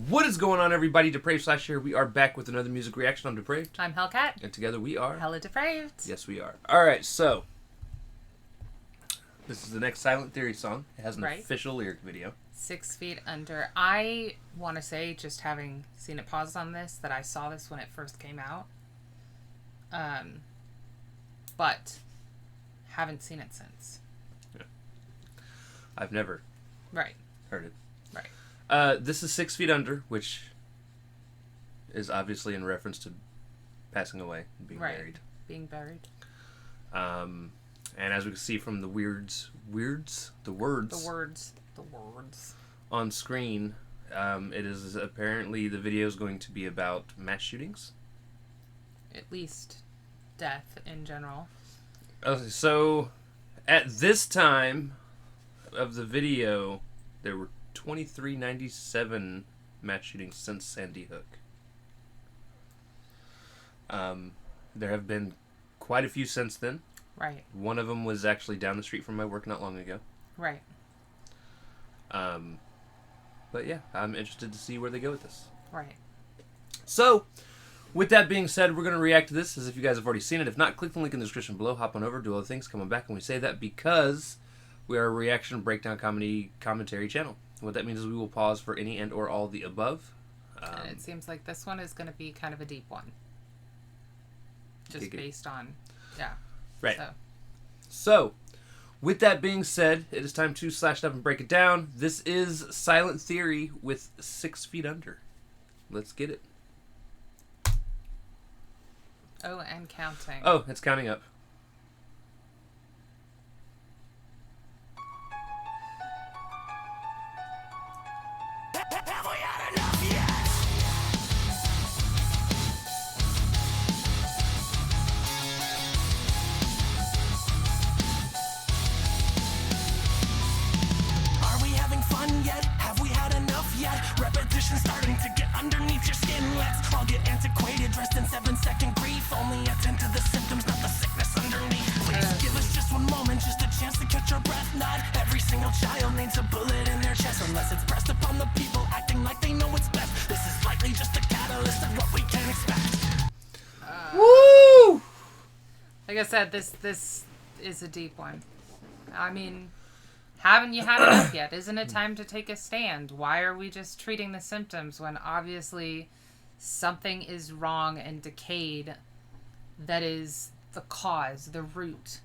What is going on, everybody? Depraved Slash here. We are back with another music reaction. I'm Depraved. I'm Hellcat. And together we are... HellaDepraved. Yes, we are. Alright, so... This is the next Silent Theory song. It has an official lyric video. 6 Feet Under. I want to say, just having seen it paused on this, that I saw this when it first came out. But haven't seen it since. Yeah. I've never heard it. Right. This is 6 Feet Under, which is obviously in reference to passing away and being buried. Being buried. And as we can see from the the words on screen, it is apparently the video is going to be about mass shootings. At least death in general. So at this time of the video, there were 2397 mass shootings since Sandy Hook. There have been quite a few since then. Right. One of them was actually down the street from my work not long ago. Right. But yeah, I'm interested to see where they go with this. Right. So, with that being said, we're going to react to this as if you guys have already seen it. If not, click the link in the description below, hop on over, do other things, come on back, and we say that because we are a reaction breakdown commentary channel. What that means is we will pause for any and or all the above. And it seems like this one is going to be kind of a deep one. Just based on, yeah. Right. So, with that being said, it is time to slash it up and break it down. This is Silent Theory with 6 Feet Under. Let's get it. Oh, and counting. Oh, it's counting up. Repetition starting to get underneath your skin. Let's all get antiquated, dressed in 7-second grief. Only attend to the symptoms, not the sickness underneath. Please give us just one moment, just a chance to catch our breath. Not every single child needs a bullet in their chest, unless it's pressed upon the people acting like they know what's best. This is likely just a catalyst of what we can expect. Woo! Like I said, this is a deep one. I mean, haven't you had enough yet? Isn't it time to take a stand? Why are we just treating the symptoms when obviously something is wrong and decayed that is the cause, the root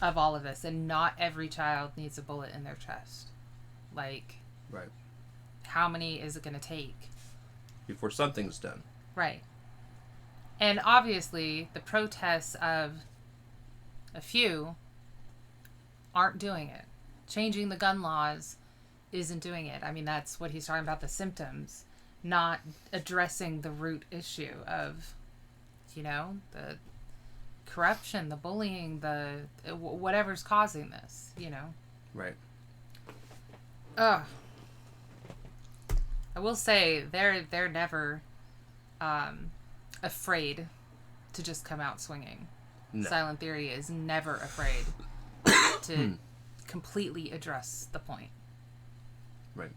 of all of this? And not every child needs a bullet in their chest. Like, right. How many is it going to take? Before something's done. Right. And obviously, the protests of a few aren't doing it. Changing the gun laws isn't doing it. I mean, that's what he's talking about, the symptoms, not addressing the root issue of, you know, the corruption, the bullying, the whatever's causing this, you know. Right. I will say they're never afraid to just come out swinging. No. Silent Theory is never afraid to completely address the point. Right.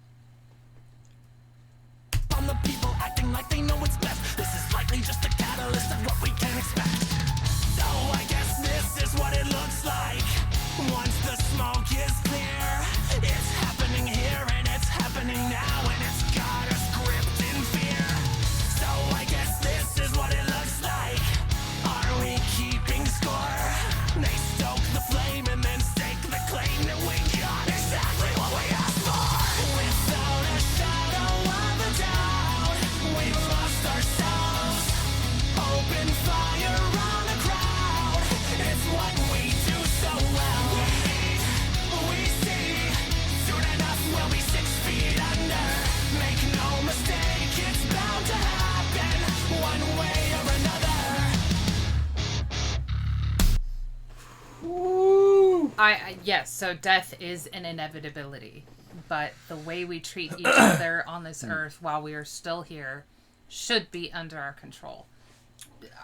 On the people acting like they know what's best. This is likely just a catalyst of what we can expect. So I guess this is what it looks like. Once the smoke is clear, it's happening here and it's happening now and it's got us gripped in fear. So I guess this is what it looks like. Are we keeping score? They stoke the flame and then stake the claim that we got exactly what we asked for. Without a shadow of a doubt, we've lost ourselves. Open fire on a crowd. It's what we do so well. We see. Soon enough we'll be 6 feet under. Make no mistake, it's bound to happen one way or another. Yes, so death is an inevitability, but the way we treat each other on this earth while we are still here should be under our control.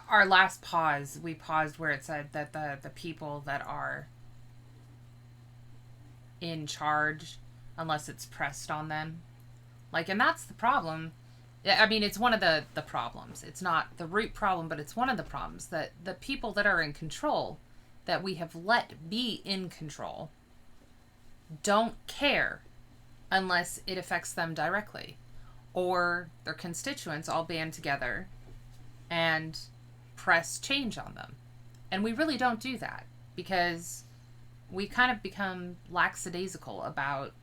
our last pause, we paused where it said that the people that are in charge, unless it's pressed on them, like, and that's the problem. I mean, it's one of the problems. It's not the root problem, but it's one of the problems, that the people that are in control, that we have let be in control, don't care unless it affects them directly, or their constituents all band together and press change on them. And we really don't do that, because we kind of become lackadaisical about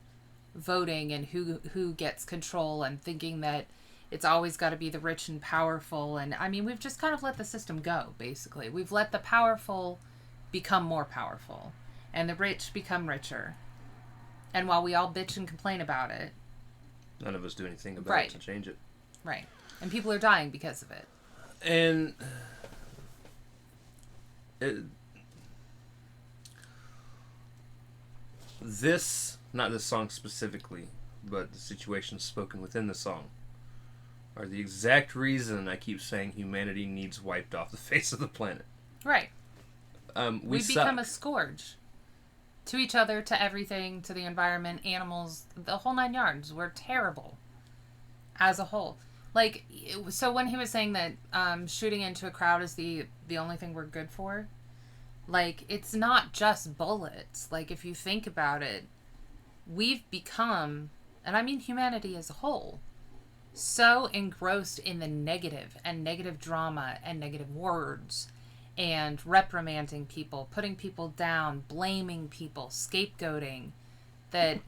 voting and who gets control, and thinking that it's always got to be the rich and powerful. And I mean, we've just kind of let the system go, basically. We've let the powerful become more powerful and the rich become richer. And while we all bitch and complain about it, none of us do anything about it to change it. Right. And people are dying because of it. And not this song specifically, but the situations spoken within the song, are the exact reason I keep saying humanity needs wiped off the face of the planet. Right. We become a scourge. To each other, to everything, to the environment, animals, the whole 9 yards. We're terrible. As a whole. Like, so when he was saying that shooting into a crowd is the only thing we're good for, like, it's not just bullets. Like, if you think about it, we've become, and I mean humanity as a whole, so engrossed in the negative and negative drama and negative words and reprimanding people, putting people down, blaming people, scapegoating, that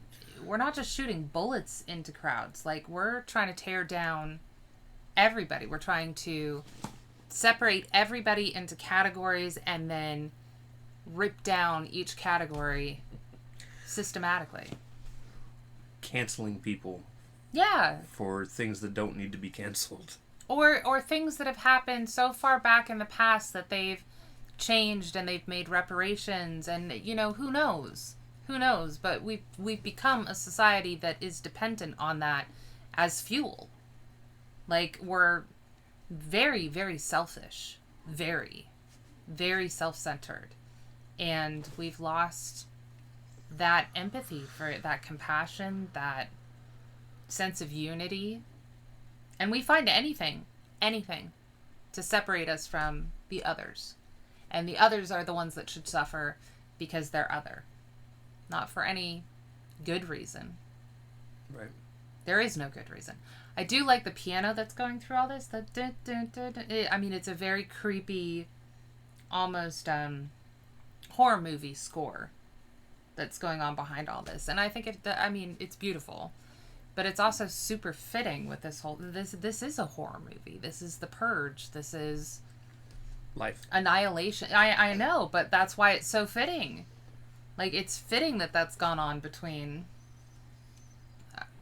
we're not just shooting bullets into crowds. Like, we're trying to tear down everybody. We're trying to separate everybody into categories and then rip down each category systematically. Canceling people. Yeah. For things that don't need to be canceled. Or things that have happened so far back in the past that they've changed and they've made reparations, and, you know, who knows? Who knows? But we've become a society that is dependent on that as fuel. Like, we're very, very selfish. Very, very self-centered. And we've lost that empathy for it, that compassion, that sense of unity. And we find anything to separate us from the others. And the others are the ones that should suffer because they're other. Not for any good reason. Right. There is no good reason. I do like the piano that's going through all this. I mean, it's a very creepy, almost horror movie score that's going on behind all this. And I think it's beautiful. But it's also super fitting with this whole... This is a horror movie. This is The Purge. This is... life. Annihilation. I know, but that's why it's so fitting. Like, it's fitting that that's gone on between...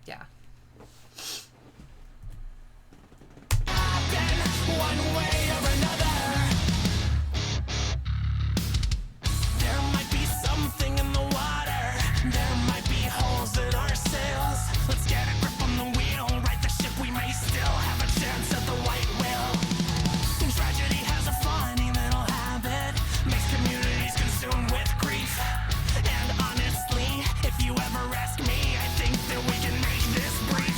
yeah. One way or another, there might be something in the water. There might be holes in our sails. Let's get a grip on the wheel. Right the ship, we may still have a chance at the white whale. Tragedy has a funny little habit, makes communities consumed with grief. And honestly, if you ever ask me, I think that we can make this brief.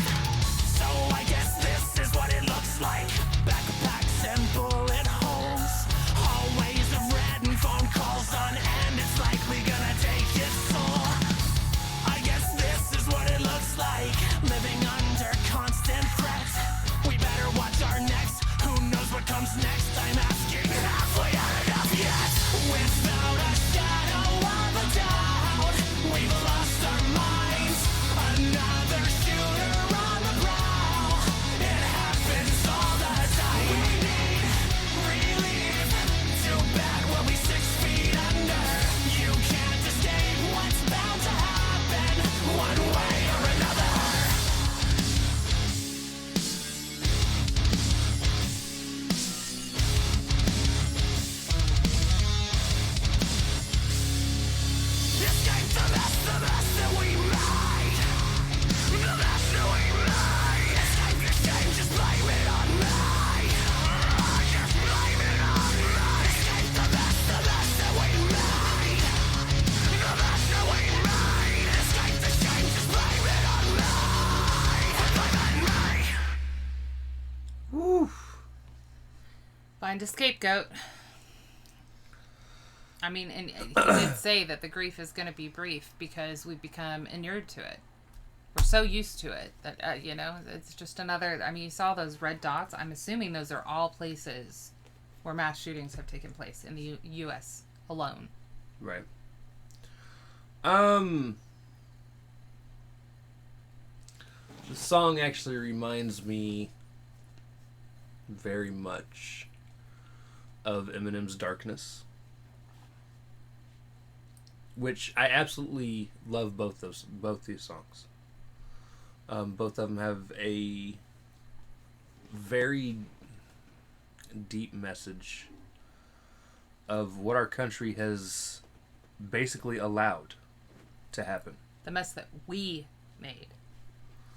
So I guess this is what it looks like. Backpacks and bullet holes, hallways of red and phone calls on end. It's likely gonna take its toll. I guess this is what it looks like, living under constant threat. We better watch our necks. Who knows what comes next? I'm asking, have we had enough yet? Without a shadow of a doubt, we've lost our minds. Another shooter on the prowl. It happens all the time. We need Find a scapegoat. I mean, and he did say that the grief is going to be brief because we've become inured to it. We're so used to it that, it's just another... I mean, you saw those red dots. I'm assuming those are all places where mass shootings have taken place in the U.S. alone. Right. The song actually reminds me very much of Eminem's Darkness, which I absolutely love both these songs. Both of them have a very deep message of what our country has basically allowed to happen. The mess that we made.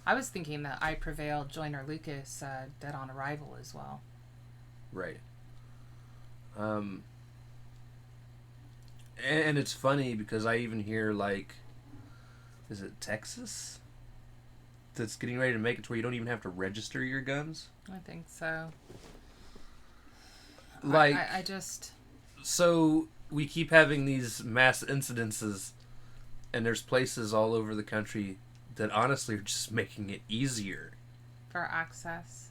I was thinking that I Prevail, Joyner Lucas, Dead on Arrival as well. Right. And it's funny because I even hear, like, is it Texas that's getting ready to make it to where you don't even have to register your guns? I think so. Like, I just... So we keep having these mass incidences, and there's places all over the country that honestly are just making it easier. For access.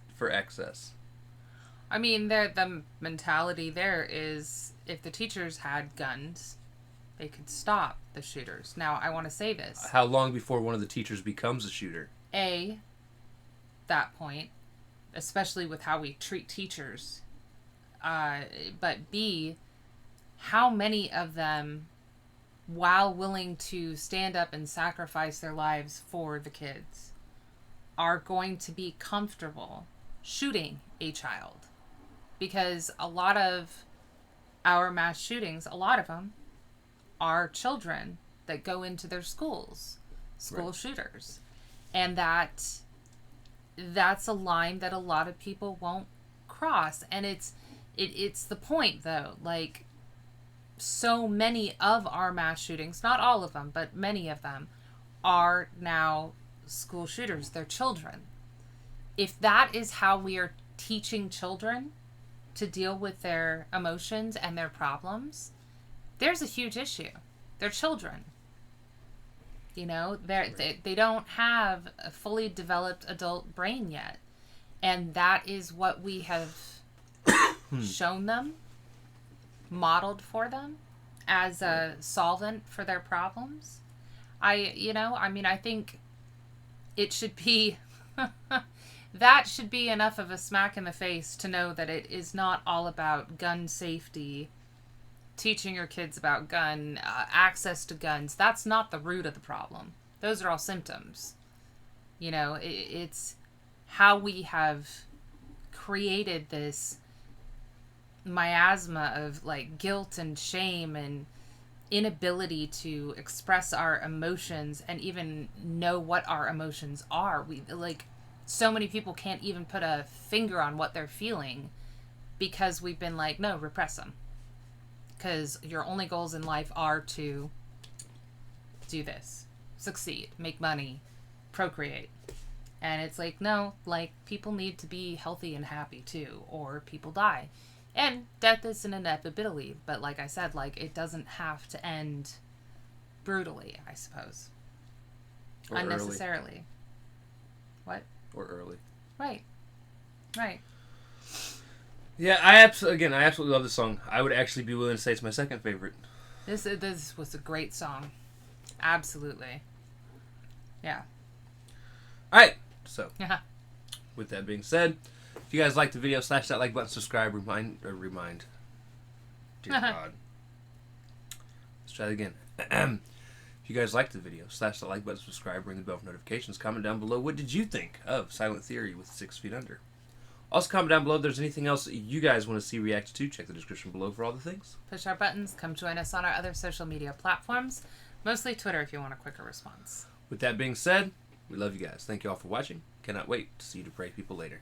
I mean, the mentality there is if the teachers had guns, they could stop the shooters. Now, I want to say this. How long before one of the teachers becomes a shooter? That point, especially with how we treat teachers. But B, how many of them, while willing to stand up and sacrifice their lives for the kids, are going to be comfortable shooting a child? Because a lot of our mass shootings, a lot of them, are children that go into their schools, school shooters. And that's a line that a lot of people won't cross. And it's the point, though. Like, so many of our mass shootings, not all of them, but many of them, are now school shooters. They're children. If that is how we are teaching children to deal with their emotions and their problems, there's a huge issue. They're children. They don't have a fully developed adult brain yet. And that is what we have shown them, modeled for them as a solvent for their problems. I think it should be that should be enough of a smack in the face to know that it is not all about gun safety, teaching your kids about gun access to guns. That's not the root of the problem. Those are all symptoms. It's how we have created this miasma of like guilt and shame and inability to express our emotions and even know what our emotions are. So many people can't even put a finger on what they're feeling because we've been like, no, repress them. Because your only goals in life are to do this, succeed, make money, procreate. And it's like, no, like, people need to be healthy and happy too, or people die. And death is an inevitability, but like I said, like, it doesn't have to end brutally, I suppose. Or unnecessarily. Early. What? Or early. Right. Yeah, I absolutely love this song. I would actually be willing to say it's my second favorite. This was a great song. Absolutely. Yeah. All right. So, with that being said, if you guys liked the video, slash that like button, subscribe, remind. Dear God. Let's try it again. If you guys liked the video, slash that like button, subscribe, ring the bell for notifications, comment down below what did you think of Silent Theory with 6 Feet Under. Also, comment down below if there's anything else you guys want to see reacted to. Check the description below for all the things. Push our buttons. Come join us on our other social media platforms. Mostly Twitter if you want a quicker response. With that being said, we love you guys. Thank you all for watching. Cannot wait to see you depraved people later.